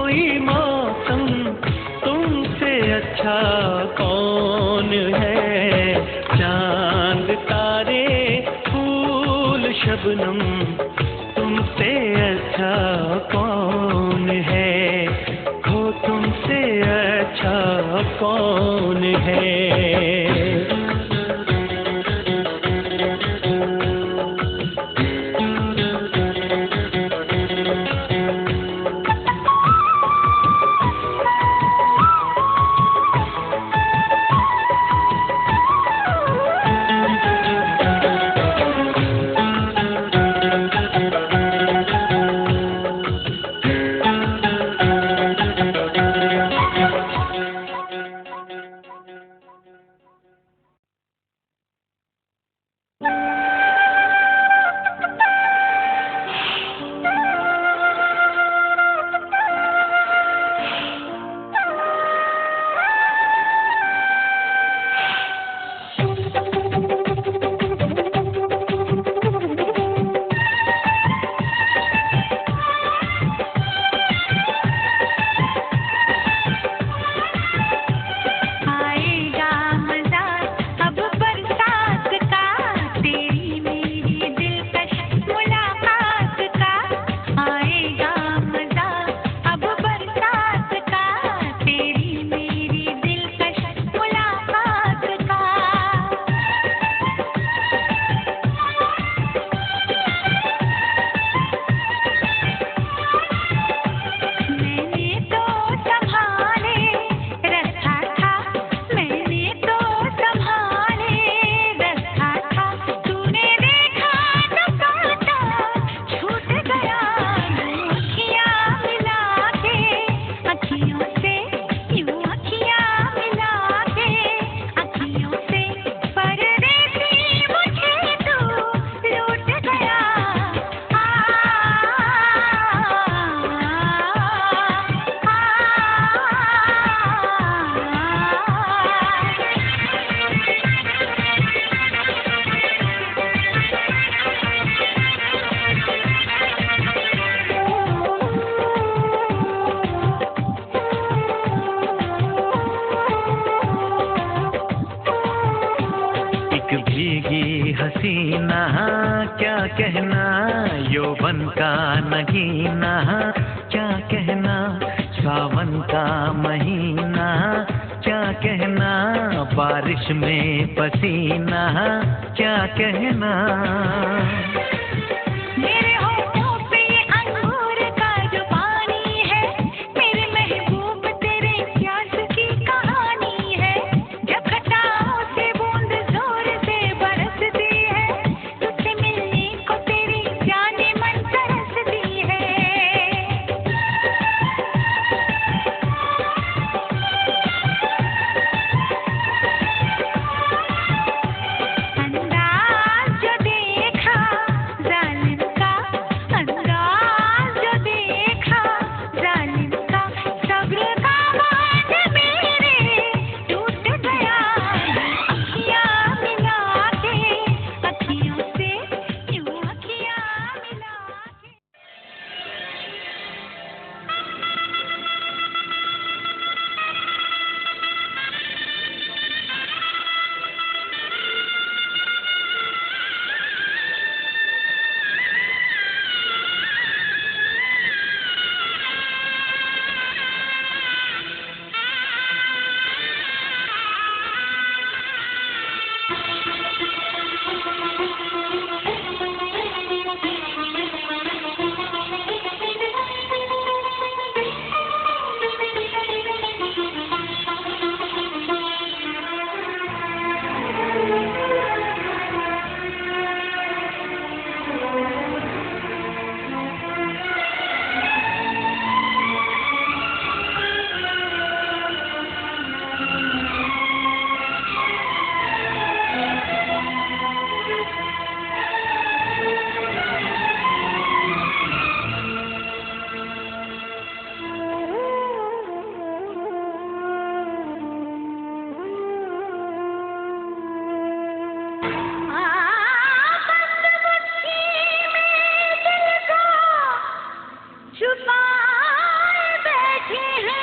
कोई मौसम तुमसे अच्छा कौन है। चांद तारे फूल शबनम तुमसे अच्छा कौन है। खो तुमसे अच्छा कौन है। भीगी हसीना क्या कहना, यौवन का नगीना क्या कहना, सावन का महीना क्या कहना, बारिश में पसीना क्या कहना। बैठे हैं,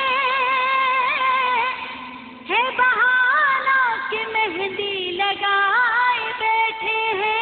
है बहाना कि मेहंदी लगाए बैठे हैं।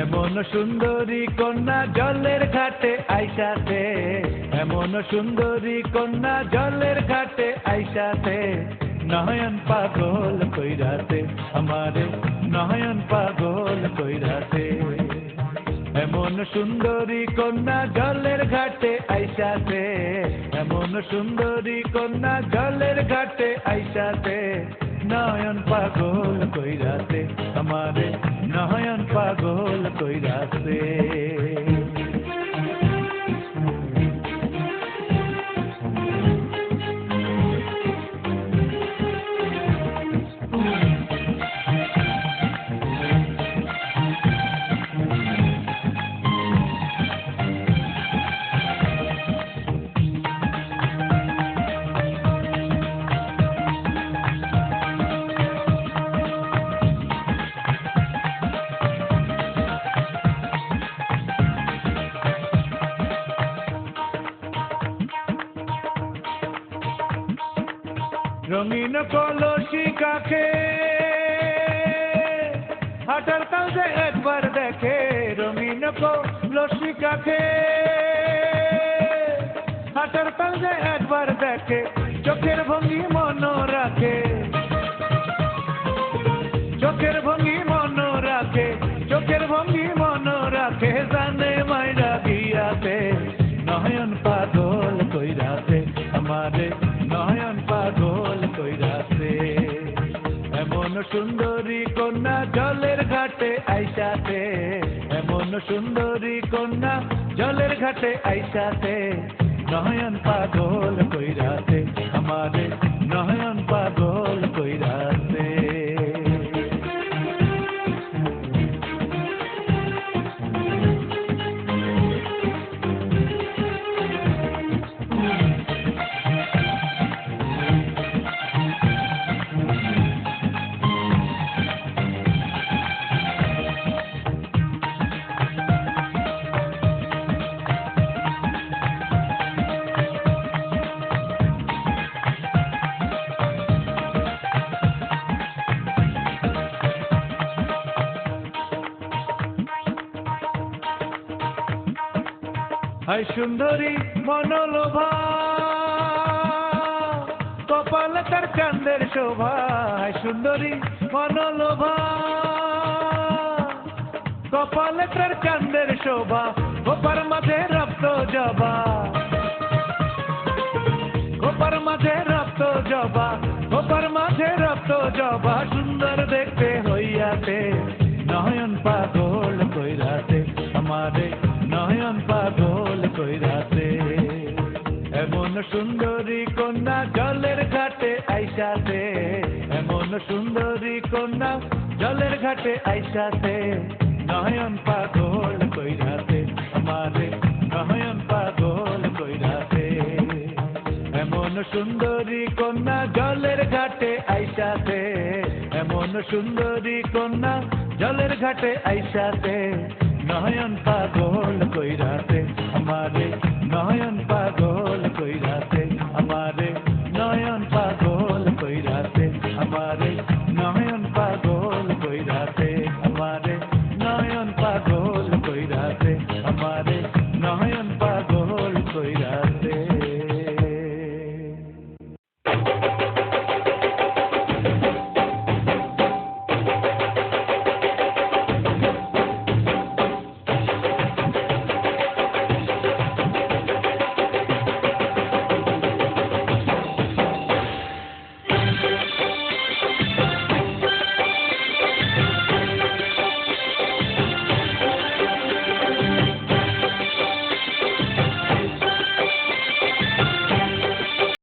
এমন সুন্দরী কন্যা জলের ঘাটে আইসাতে, এমন সুন্দরী কন্যা জলের ঘাটে আইসাতে, নয়ন পাগল কইরাতে আমারে, নয়ন পাগল কইরাতে। এমন সুন্দরী কন্যা জলের ঘাটে আইসাতে, এমন সুন্দরী কন্যা জলের ঘাটে আইসাতে, নয়ন পাগল কইরাতে আমারে, নয়ন পাগল কইরাতে। রঙিন কলসি কাকে হাটার কাছে একবার দেখে, রঙিন কলসি কাকে হাটার কাছে একবার দেখে, চোখের ভঙ্গি মন রাখে, চোখের ভঙ্গি মন রাখে, চোখের ভঙ্গি মন রাখে, জানে মাইরা গিয়াতে, নয়ন পাগল কইরাতে আমারে, নয়ন পাগল কইরাতে। এমন সুন্দরী কন্যা জলের ঘাটে আইসাতে, এমন সুন্দরী কন্যা জলের ঘাটে আইসাতে, নয়ন পাগল কইরাতে আমারে, নয়ন পাগল কইরাতে। হায় সুন্দরী মনোলোভা, কপালে তার চাঁদের শোভা, হায় সুন্দরী মনোলোভা, কপালে তার চাঁদের শোভা, গোপার মাঝে রক্ত জবা, গোপার মাঝে রক্ত জবা, গোপার মাঝে রক্ত জবা, সুন্দর দেখতে হইয়াতে, নয়ন পাগল কইরাতে আমারে, নয়ন পাগল কইরাতে। এমন সুন্দরী কন্যা জলের ঘাটে আইসাতে, এমন সুন্দরী কন্যা জলের ঘাটে আইসাতে, নয়ন পাগল কইরাতে আমারে, নয়ন পাগল কইরাতে। এমন সুন্দরী কন্যা জলের ঘাটে আইসাতে, এমন সুন্দরী কন্যা জলের ঘাটে আইসাতে, নয়ন পাগল